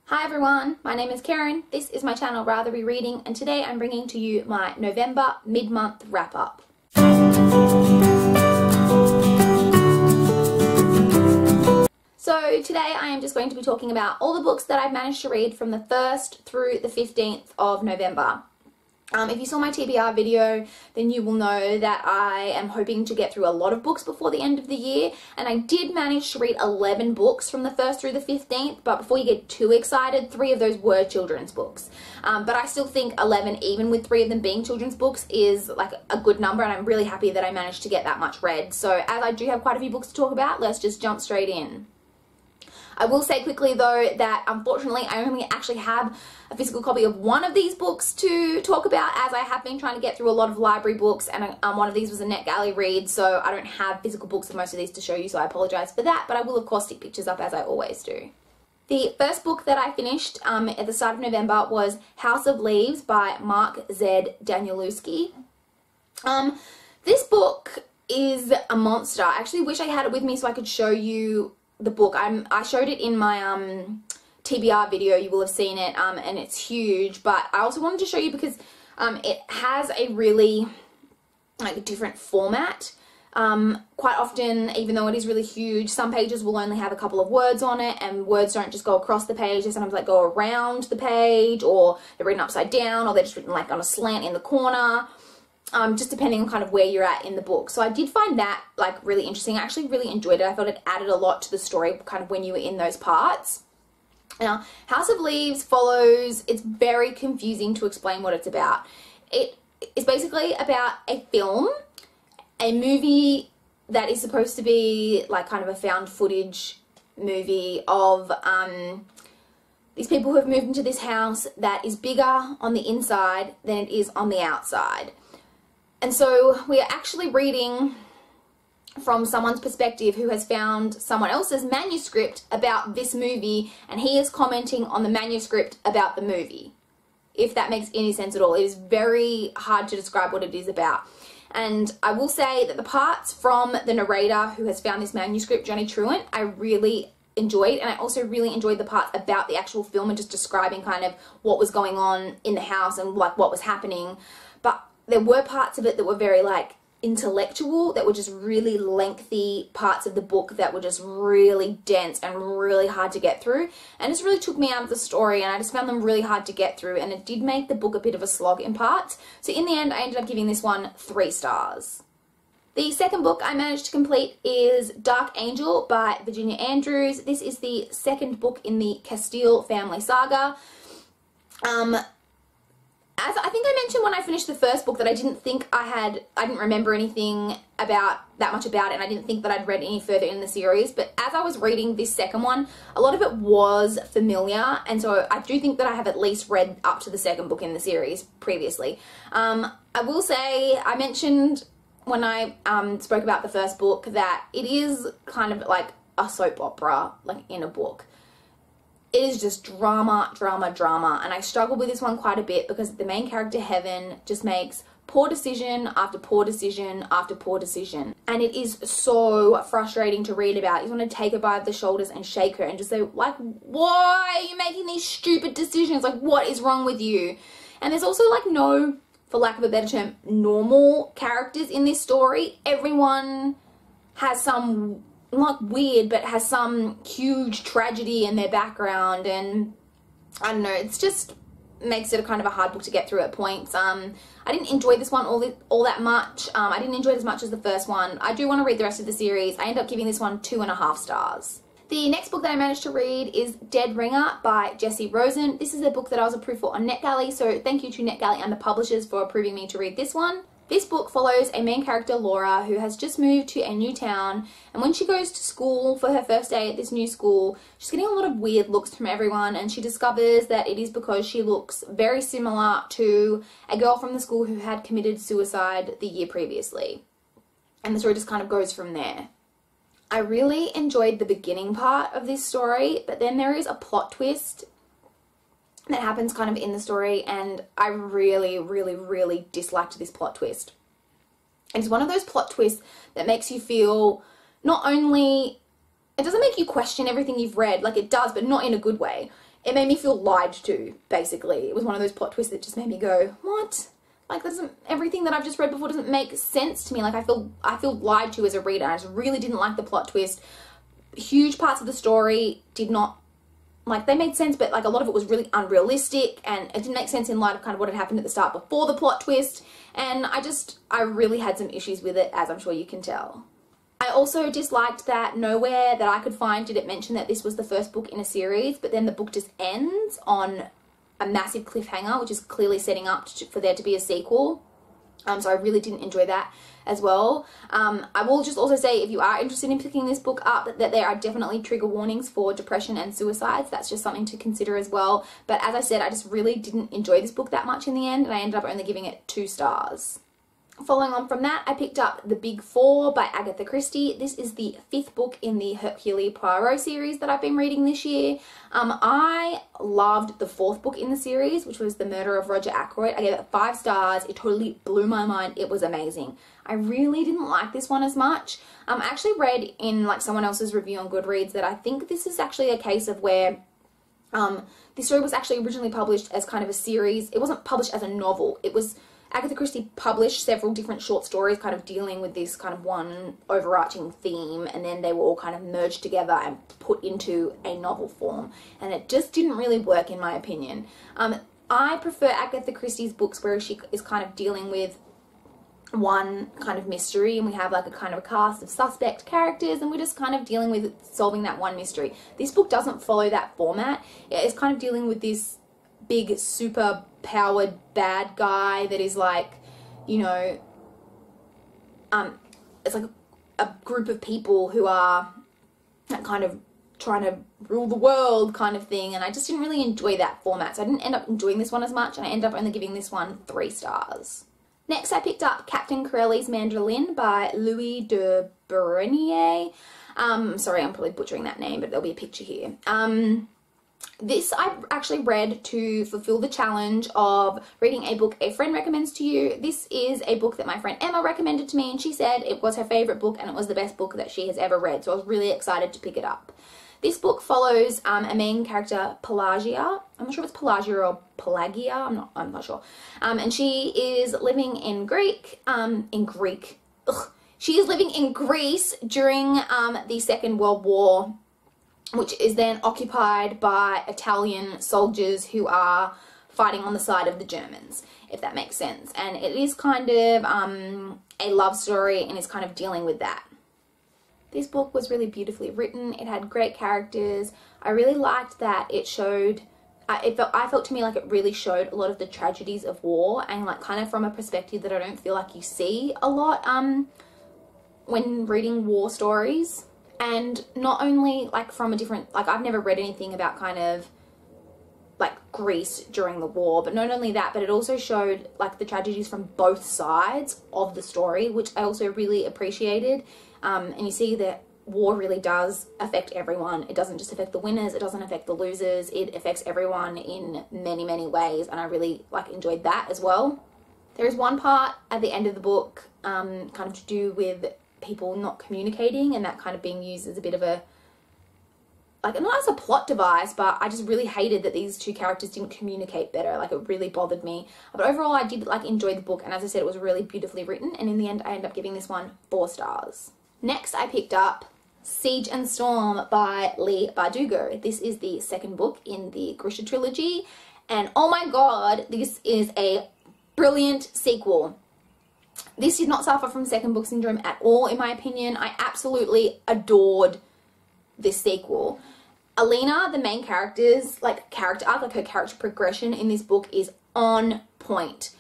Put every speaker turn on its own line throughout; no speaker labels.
Hi everyone, my name is Karen, this is my channel RatherBeReading, and today I'm bringing to you my November mid-month wrap-up. So today I am just going to be talking about all the books that I've managed to read from the 1st through the 15th of November. If you saw my TBR video, then you will know that I am hoping to get through a lot of books before the end of the year, and I did manage to read 11 books from the 1st through the 15th, but before you get too excited, 3 of those were children's books. But I still think 11, even with 3 of them being children's books, is like a good number, and I'm really happy that I managed to get that much read. So as I do have quite a few books to talk about, let's just jump straight in. I will say quickly though that unfortunately I only actually have a physical copy of one of these books to talk about, as I have been trying to get through a lot of library books, and one of these was a NetGalley read, so I don't have physical books of most of these to show you, so I apologise for that, but I will of course stick pictures up as I always do. The first book that I finished at the start of November was House of Leaves by Mark Z. Danielewski. This book is a monster. I actually wish I had it with me so I could show you the book. I showed it in my TBR video, you will have seen it, and it's huge, but I also wanted to show you because it has a really different format. Quite often, even though it is really huge, some pages will only have a couple of words on it, and words don't just go across the page, they sometimes go around the page, or they're written upside down, or they're just written on a slant in the corner. Just depending on kind of where you're at in the book. So I did find that really interesting. I actually really enjoyed it. I thought it added a lot to the story kind of when you were in those parts. Now, House of Leaves follows, it's very confusing to explain what it's about. It is basically about a film, a movie that is supposed to be kind of a found footage movie of these people who have moved into this house that is bigger on the inside than it is on the outside. And so we are actually reading from someone's perspective who has found someone else's manuscript about this movie, and he is commenting on the manuscript about the movie, if that makes any sense at all. It is very hard to describe what it is about. And I will say that the parts from the narrator who has found this manuscript, Johnny Truant, I really enjoyed, and I also really enjoyed the parts about the actual film and just describing kind of what was going on in the house and what was happening. But there were parts of it that were very intellectual, that were just really lengthy parts of the book that were just really dense and really hard to get through, and just really took me out of the story, and I just found them really hard to get through, and it did make the book a bit of a slog in parts. So in the end I ended up giving this one 3 stars. The second book I managed to complete is Dark Angel by Virginia Andrews. This is the second book in the Castile family saga. As I think I mentioned when I finished the first book that I didn't remember anything that much about it, and I didn't think that I'd read any further in the series, but as I was reading this second one, a lot of it was familiar, and so I do think that I have at least read up to the second book in the series previously. I will say, I mentioned when I spoke about the first book that it is kind of like a soap opera, in a book. It is just drama, drama, drama, and I struggled with this one quite a bit because the main character, Heaven, just makes poor decision after poor decision after poor decision, and it is so frustrating to read about. You want to take her by the shoulders and shake her and just say, why are you making these stupid decisions? What is wrong with you? And there's also no, for lack of a better term, normal characters in this story. Everyone has some, not weird, but has some huge tragedy in their background, and I don't know, it's just makes it a kind of a hard book to get through at points. I didn't enjoy this one all that much. I didn't enjoy it as much as the first one. I do want to read the rest of the series. I ended up giving this one 2.5 stars. The next book that I managed to read is Dead Ringer by Jessie Rosen. This is a book that I was approved for on NetGalley, so thank you to NetGalley and the publishers for approving me to read this one. This book follows a main character, Laura, who has just moved to a new town, and when she goes to school for her first day at this new school, she's getting a lot of weird looks from everyone, and she discovers that it is because she looks very similar to a girl from the school who had committed suicide the year previously. And the story just kind of goes from there. I really enjoyed the beginning part of this story, but then there is a plot twist that happens kind of in the story, and I really, really, really disliked this plot twist. It's one of those plot twists that makes you feel not only, it doesn't make you question everything you've read, it does, but not in a good way. it made me feel lied to, basically. It was one of those plot twists that just made me go, what? Like, that doesn't, everything that I've just read before doesn't make sense to me. Like, I feel lied to as a reader. I just really didn't like the plot twist. Huge parts of the story did not, like, they made sense, but like a lot of it was really unrealistic, and it didn't make sense in light of kind of what had happened at the start before the plot twist. And I really had some issues with it, as I'm sure you can tell. I also disliked that nowhere that I could find did it mention that this was the first book in a series, but then the book just ends on a massive cliffhanger, which is clearly setting up for there to be a sequel. So I really didn't enjoy that as well. I will just also say, if you are interested in picking this book up, that there are definitely trigger warnings for depression and suicides. That's just something to consider as well. But as I said, I just really didn't enjoy this book that much in the end, and I ended up only giving it 2 stars. Following on from that, I picked up The Big Four by Agatha Christie. This is the 5th book in the Hercule Poirot series that I've been reading this year. I loved the 4th book in the series, which was The Murder of Roger Ackroyd. I gave it 5 stars. It totally blew my mind. It was amazing. I really didn't like this one as much. I actually read in like someone else's review on Goodreads that I think this is actually a case of where this story was actually originally published as kind of a series. It wasn't published as a novel. It was Agatha Christie published several different short stories kind of dealing with this kind of one overarching theme, and then they were all kind of merged together and put into a novel form, and it just didn't really work in my opinion. I prefer Agatha Christie's books where she is kind of dealing with one kind of mystery, and we have like a kind of a cast of suspect characters, and we're just kind of dealing with solving that one mystery. This book doesn't follow that format. It's kind of dealing with this big super powered bad guy that is like, you know, it's like a group of people who are kind of trying to rule the world kind of thing, and I just didn't really enjoy that format, so I didn't end up enjoying this one as much, and I ended up only giving this one 3 stars. Next, I picked up Captain Corelli's Mandolin by Louis de Berenier. Sorry, I'm probably butchering that name, but there'll be a picture here. This I actually read to fulfill the challenge of reading a book a friend recommends to you. This is a book that my friend Emma recommended to me, and she said it was her favourite book and it was the best book that she has ever read, so I was really excited to pick it up. This book follows a main character, Pelagia. I'm not sure if it's Pelagia or Pelagia, I'm not sure. And she is living in She is living in Greece during the Second World War, which is then occupied by Italian soldiers who are fighting on the side of the Germans, if that makes sense. And it is kind of a love story and is kind of dealing with that. This book was really beautifully written. It had great characters. I really liked that it showed, I felt to me like it really showed a lot of the tragedies of war, and like kind of from a perspective that I don't feel like you see a lot when reading war stories. And not only like from a different, like I've never read anything about kind of like Greece during the war, but not only that, but it also showed like the tragedies from both sides of the story, which I also really appreciated. And you see that war really does affect everyone. It doesn't just affect the winners, it doesn't affect the losers, it affects everyone in many, many ways, and I really like enjoyed that as well. There is one part at the end of the book kind of to do with people not communicating, and that kind of being used as a bit of a, like, not as a plot device, but I just really hated that these two characters didn't communicate better. Like, it really bothered me. But overall, I did like enjoy the book, and as I said, it was really beautifully written, and in the end I ended up giving this one 4 stars. Next, I picked up Siege and Storm by Leigh Bardugo. This is the 2nd book in the Grisha trilogy, and oh my god, this is a brilliant sequel. This did not suffer from second book syndrome at all, in my opinion. I absolutely adored this sequel. Alina, the main character's like character arc, like her character progression in this book is on point.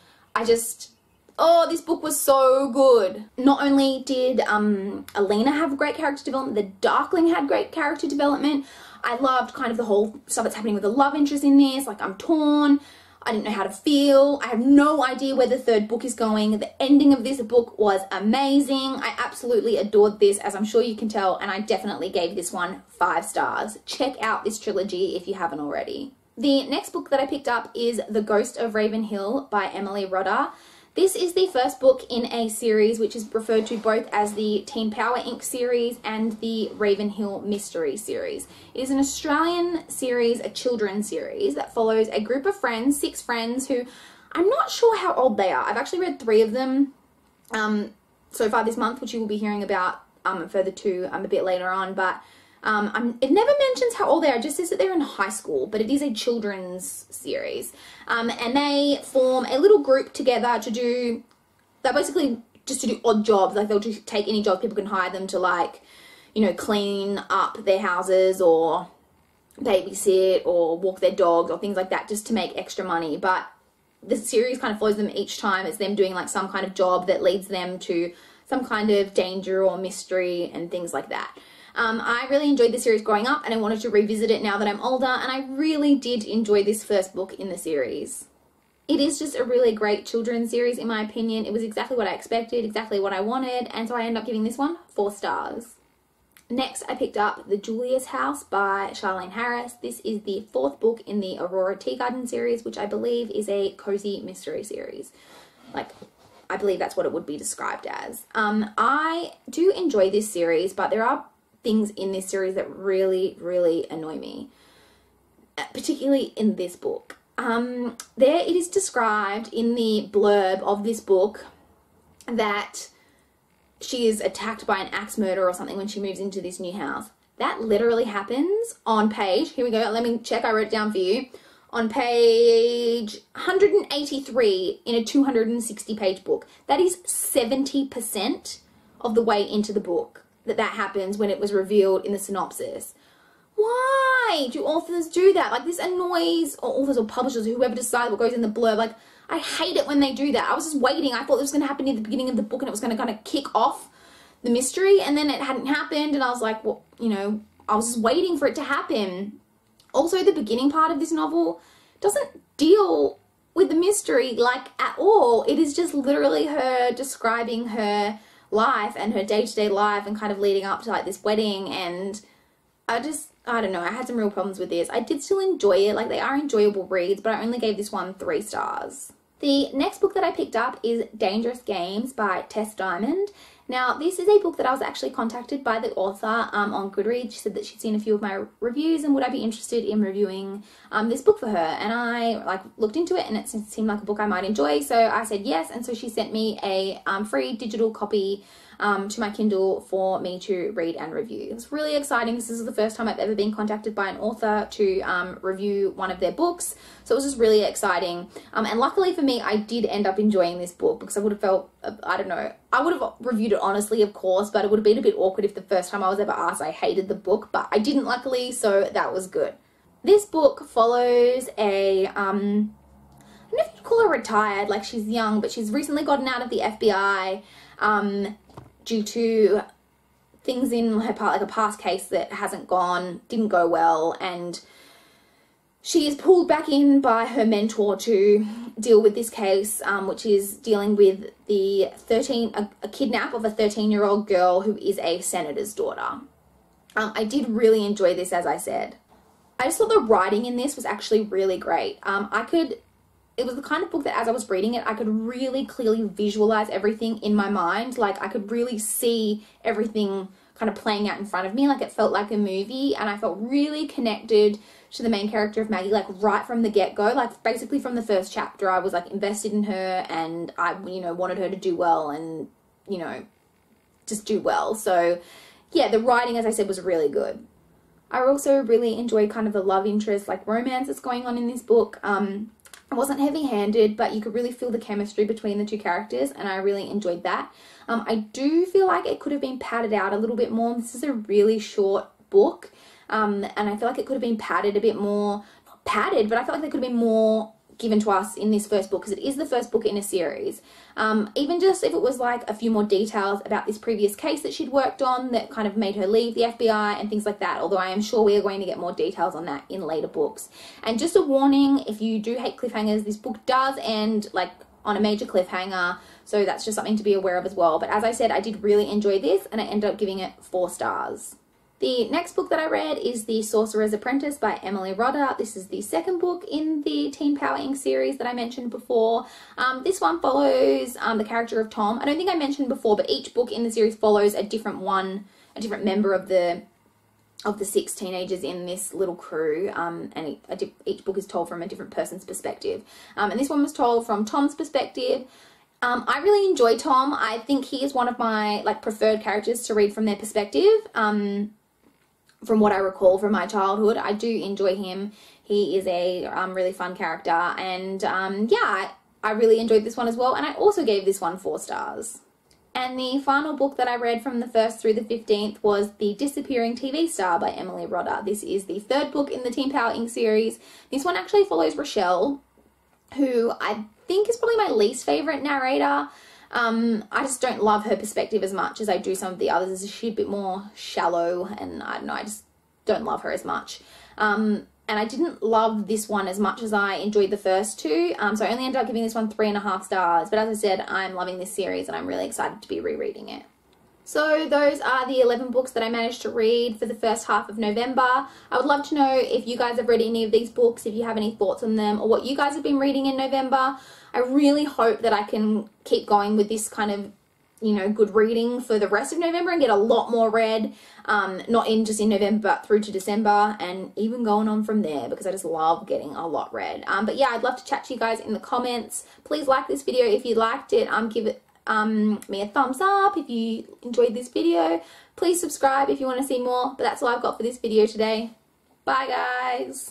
Oh, this book was so good. Not only did Alina have great character development, the Darkling had great character development. I loved kind of the whole stuff that's happening with the love interest in this. Like, I'm torn. I didn't know how to feel. I have no idea where the 3rd book is going. The ending of this book was amazing. I absolutely adored this, as I'm sure you can tell, and I definitely gave this one 5 stars. Check out this trilogy if you haven't already. The next book that I picked up is The Ghost of Raven Hill by Emily Rodda. This is the first book in a series which is referred to both as the Teen Power Inc. series and the Ravenhill Mystery series. It is an Australian series, a children's series, that follows a group of friends, 6 friends, who I'm not sure how old they are. I've actually read 3 of them so far this month, which you will be hearing about further to a bit later on, but it never mentions how old they are. It just says that they're in high school, but it is a children's series. And they form a little group together to do, they're basically just to do odd jobs. Like they'll just take any job, people can hire them to, like, you know, clean up their houses or babysit or walk their dogs or things like that, just to make extra money. But the series kind of follows them each time. It's them doing like some kind of job that leads them to some kind of danger or mystery and things like that. I really enjoyed the series growing up, and I wanted to revisit it now that I'm older, and I really did enjoy this first book in the series. It is just a really great children's series, in my opinion. It was exactly what I expected, exactly what I wanted, and so I ended up giving this one 4 stars. Next, I picked up The Juliet House by Charlene Harris. This is the 4th book in the Aurora Teagarden series, which I believe is a cozy mystery series. Like, I believe that's what it would be described as. I do enjoy this series, but there are things in this series that really, really annoy me, particularly in this book. It is described in the blurb of this book that she is attacked by an axe murder or something when she moves into this new house. That literally happens on page, here we go, let me check, I wrote it down for you, on page 183 in a 260 page book. That is 70% of the way into the book that happens when it was revealed in the synopsis. Why do authors do that? Like, this annoys, or authors or publishers, or whoever decides what goes in the blurb. Like, I hate it when they do that. I was just waiting. I thought this was going to happen near the beginning of the book and it was going to kind of kick off the mystery, and then it hadn't happened, and I was like, well, you know, I was just waiting for it to happen. Also, the beginning part of this novel doesn't deal with the mystery, like, at all. It is just literally her describing her life and her day-to-day life and kind of leading up to, like, this wedding, and I don't know, I had some real problems with this. I did still enjoy it, like, they are enjoyable reads, but I only gave this one 3 stars. The next book that I picked up is Dangerous Games by Tess Diamond. Now, this is a book that I was actually contacted by the author on Goodreads. She said that she'd seen a few of my reviews and would I be interested in reviewing this book for her. And I looked into it and it seemed like a book I might enjoy. So I said yes, and so she sent me a free digital copy to my Kindle for me to read and review. It was really exciting. This is the first time I've ever been contacted by an author to review one of their books. So it was just really exciting. And luckily for me, I did end up enjoying this book because I would have felt, I don't know, I would have reviewed it honestly, of course, but it would have been a bit awkward if the first time I was ever asked I hated the book, but I didn't, luckily, so that was good. This book follows a, I don't know if you'd call her retired, like she's young, but she's recently gotten out of the FBI due to things in her part, like a past case that didn't go well, and she is pulled back in by her mentor to deal with this case, which is dealing with a kidnap of a 13-year-old girl who is a senator's daughter. I did really enjoy this, as I said. I just thought the writing in this was actually really great. It was the kind of book that as I was reading it, I could really clearly visualize everything in my mind. Like, I could really see everything kind of playing out in front of me. Like, it felt like a movie, and I felt really connected to the main character of Maggie, like, right from the get-go. Like, basically from the first chapter, I was, like, invested in her, and I, you know, wanted her to do well and, you know, just do well. So, yeah, the writing, as I said, was really good. I also really enjoyed kind of the love interest, like, romance that's going on in this book. It wasn't heavy-handed, but you could really feel the chemistry between the 2 characters, and I really enjoyed that. I do feel like it could have been padded out a little bit more. This is a really short book, and I feel like it could have been padded a bit more. Not padded, but I feel like there could have been more given to us in this first book, because it is the first book in a series. Even just if it was like a few more details about this previous case that she'd worked on that kind of made her leave the FBI and things like that, although I am sure we are going to get more details on that in later books. And just a warning, if you do hate cliffhangers, this book does end like on a major cliffhanger, so that's just something to be aware of as well. But as I said, I did really enjoy this, and I ended up giving it 4 stars. The next book that I read is The Sorcerer's Apprentice by Emily Rodda. This is the second book in the Teen Power Inc. series that I mentioned before. This one follows the character of Tom. I don't think I mentioned before, but each book in the series follows a different member of the 6 teenagers in this little crew, and each book is told from a different person's perspective. And this one was told from Tom's perspective. I really enjoy Tom. I think he is one of my preferred characters to read from their perspective. From what I recall from my childhood, I do enjoy him. He is a really fun character, and yeah, I really enjoyed this one as well, and I also gave this one 4 stars. And the final book that I read from the 1st through the 15th was The Disappearing TV Star by Emily Rodda. This is the 3rd book in the Teen Power Inc. series. This one actually follows Rochelle, who I think is probably my least favourite narrator. I just don't love her perspective as much as I do some of the others. She's a bit more shallow, and I don't know, I just don't love her as much. And I didn't love this one as much as I enjoyed the first 2, so I only ended up giving this one 3.5 stars. But as I said, I'm loving this series and I'm really excited to be rereading it. So those are the 11 books that I managed to read for the first half of November. I would love to know if you guys have read any of these books, if you have any thoughts on them, or what you guys have been reading in November. I really hope that I can keep going with this kind of, you know, good reading for the rest of November and get a lot more read, not just in November, but through to December and even going on from there, because I just love getting a lot read. But yeah, I'd love to chat to you guys in the comments. Please like this video if you liked it. Give it me a thumbs up if you enjoyed this video. Please subscribe if you want to see more. But that's all I've got for this video today. Bye guys.